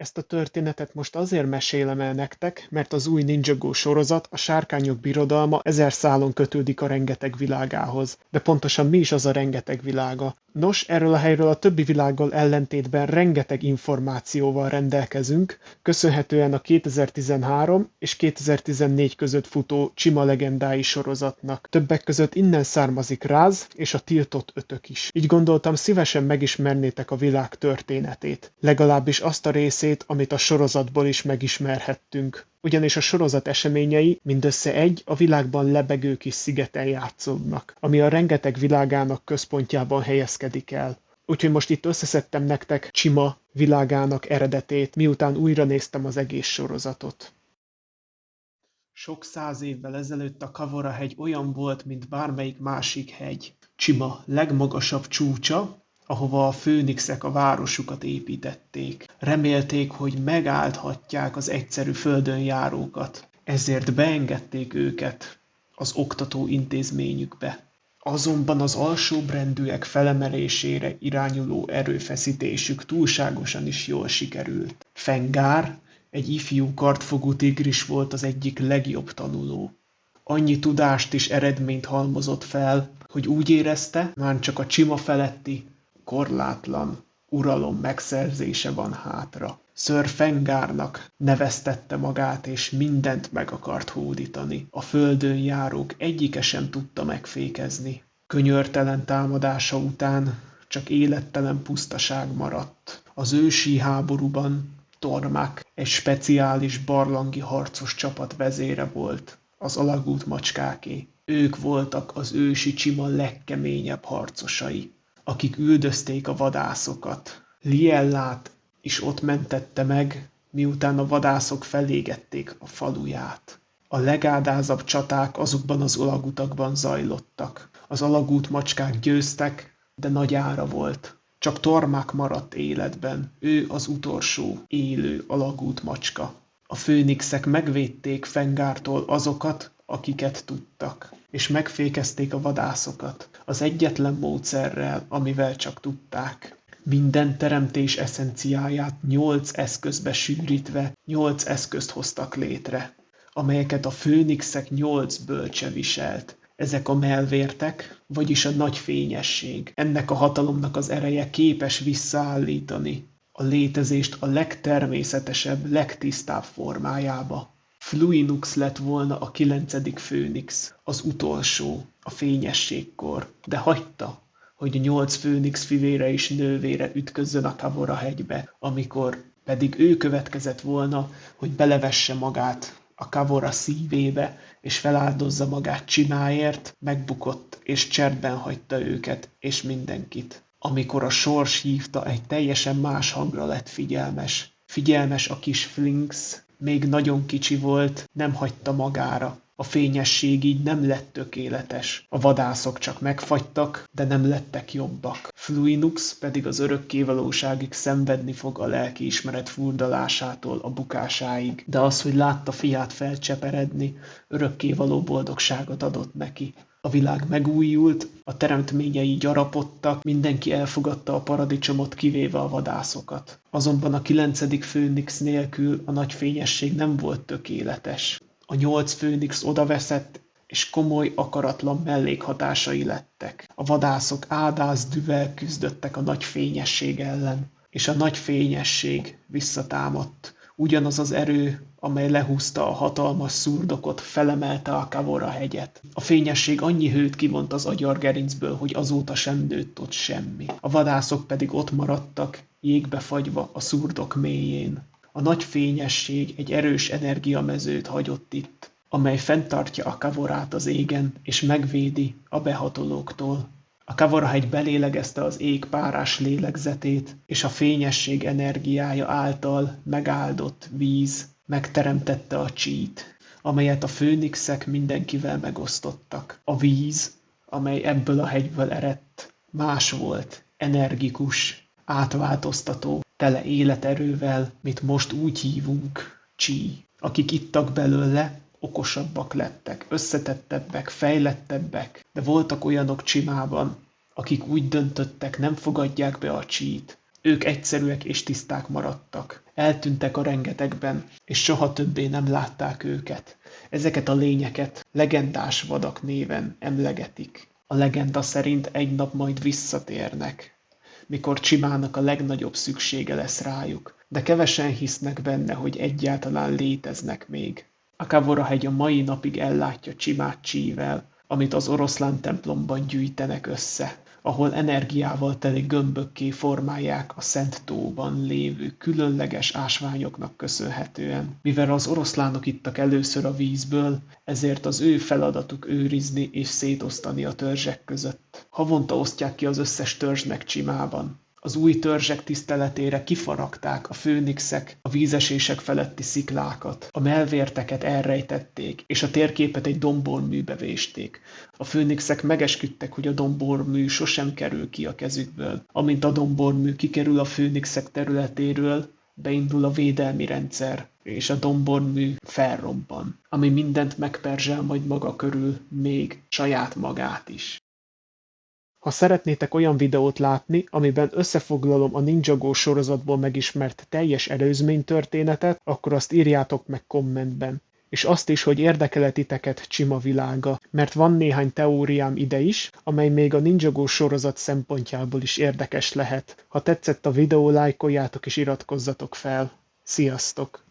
Ezt a történetet most azért mesélem el nektek, mert az új Ninjago sorozat, a Sárkányok Birodalma 1000 szálon kötődik a rengeteg világához. De pontosan mi is az a rengeteg világa? Nos, erről a helyről a többi világgal ellentétben rengeteg információval rendelkezünk, köszönhetően a 2013 és 2014 között futó Csima legendái sorozatnak. Többek között innen származik Ráz és a tiltott ötök is. Így gondoltam, szívesen megismernétek a világ történetét. Legalábbis azt a részét, amit a sorozatból is megismerhettünk. Ugyanis a sorozat eseményei mindössze egy a világban lebegő kis szigeten játszódnak, ami a rengeteg világának központjában helyezkedik el. Úgyhogy most itt összeszedtem nektek Csima világának eredetét, miután újra néztem az egész sorozatot. Sok száz évvel ezelőtt a Kavora-hegy olyan volt, mint bármelyik másik hegy. Csima legmagasabb csúcsa, ahova a főnixek a városukat építették. Remélték, hogy megáldhatják az egyszerű földönjárókat. Ezért beengedték őket az oktató intézményükbe. Azonban az alsóbrendűek felemelésére irányuló erőfeszítésük túlságosan is jól sikerült. Fengár, egy ifjú kartfogú tigris volt az egyik legjobb tanuló. Annyi tudást és eredményt halmozott fel, hogy úgy érezte, már csak a Csima feletti, korlátlan uralom megszerzése van hátra. Sir Fengárnak neveztette magát, és mindent meg akart hódítani. A földön járók egyike sem tudta megfékezni. Könyörtelen támadása után csak élettelen pusztaság maradt. Az ősi háborúban Tormak egy speciális barlangi harcos csapat vezére volt, az alagút macskáké. Ők voltak az ősi Csima legkeményebb harcosai, akik üldözték a vadászokat. Liellát is ott mentette meg, miután a vadászok felégették a faluját. A legádázabb csaták azokban az alagutakban zajlottak. Az alagút macskák győztek, de nagy ára volt. Csak Tormak maradt életben, ő az utolsó élő alagút macska. A főnixek megvédték Fengártól azokat, akiket tudtak, és megfékezték a vadászokat, az egyetlen módszerrel, amivel csak tudták. Minden teremtés eszenciáját 8 eszközbe sűrítve 8 eszközt hoztak létre, amelyeket a főnixek 8 bölcse viselt. Ezek a mellvértek, vagyis a nagy fényesség. Ennek a hatalomnak az ereje képes visszaállítani a létezést a legtermészetesebb, legtisztább formájába. Fluinux lett volna a 9. főnix, az utolsó, a fényességkor, de hagyta, hogy a 8 főnix fivére és nővére ütközzön a Kavora-hegybe, amikor pedig ő következett volna, hogy belevesse magát a Kavora szívébe, és feláldozza magát Csimáért, megbukott, és csertben hagyta őket, és mindenkit. Amikor a sors hívta, egy teljesen más hangra lett figyelmes. Figyelmes a kis Flinx, még nagyon kicsi volt, nem hagyta magára. A fényesség így nem lett tökéletes. A vadászok csak megfagytak, de nem lettek jobbak. Fluinux pedig az örökkévalóságig szenvedni fog a lelkiismeret furdalásától a bukásáig. De az, hogy látta fiát felcseperedni, örökkévaló boldogságot adott neki. A világ megújult, a teremtményei gyarapodtak, mindenki elfogadta a paradicsomot, kivéve a vadászokat. Azonban a 9. főnix nélkül a nagy fényesség nem volt tökéletes. A 8 főnix odaveszett, és komoly, akaratlan mellékhatásai lettek. A vadászok ádázdüvel küzdöttek a nagy fényesség ellen, és a nagy fényesség visszatámadt. Ugyanaz az erő, amely lehúzta a hatalmas szurdokot, felemelte a Kavora-hegyet. A fényesség annyi hőt kivont az agyargerincből, hogy azóta sem nőtt ott semmi. A vadászok pedig ott maradtak, jégbe fagyva a szurdok mélyén. A nagy fényesség egy erős energiamezőt hagyott itt, amely fenntartja a Kavorát az égen, és megvédi a behatolóktól. A Kavora-hegy belélegezte az ég párás lélegzetét, és a fényesség energiája által megáldott víz megteremtette a csít, amelyet a főnixek mindenkivel megosztottak. A víz, amely ebből a hegyből eredt, más volt, energikus, átváltoztató, tele életerővel, mit most úgy hívunk, csí. Akik ittak belőle, okosabbak lettek, összetettebbek, fejlettebbek, de voltak olyanok Csimában, akik úgy döntöttek, nem fogadják be a csít, Ők egyszerűek és tiszták maradtak. Eltűntek a rengetegben, és soha többé nem látták őket. Ezeket a lényeket legendás vadak néven emlegetik. A legenda szerint egy nap majd visszatérnek, mikor Csimának a legnagyobb szüksége lesz rájuk, de kevesen hisznek benne, hogy egyáltalán léteznek még. A Kavora-hegy a mai napig ellátja Csimát csível, amit az oroszlán templomban gyűjtenek össze, ahol energiával teli gömbökké formálják a Szent tóban lévő különleges ásványoknak köszönhetően. Mivel az oroszlánok ittak először a vízből, ezért az ő feladatuk őrizni és szétosztani a törzsek között. Havonta osztják ki az összes törzsnek Csimában. Az új törzsek tiszteletére kifaragták a főnixek a vízesések feletti sziklákat, a mellvérteket elrejtették, és a térképet egy domborműbe vésték. A főnixek megesküdtek, hogy a dombormű sosem kerül ki a kezükből. Amint a dombormű kikerül a főnixek területéről, beindul a védelmi rendszer, és a dombormű felrobban, ami mindent megperzsel majd maga körül, még saját magát is. Ha szeretnétek olyan videót látni, amiben összefoglalom a Ninjago sorozatból megismert teljes előzménytörténetet, akkor azt írjátok meg kommentben. És azt is, hogy érdekel-e titeket Csima világa, mert van néhány teóriám ide is, amely még a Ninjago sorozat szempontjából is érdekes lehet. Ha tetszett a videó, lájkoljátok és iratkozzatok fel. Sziasztok!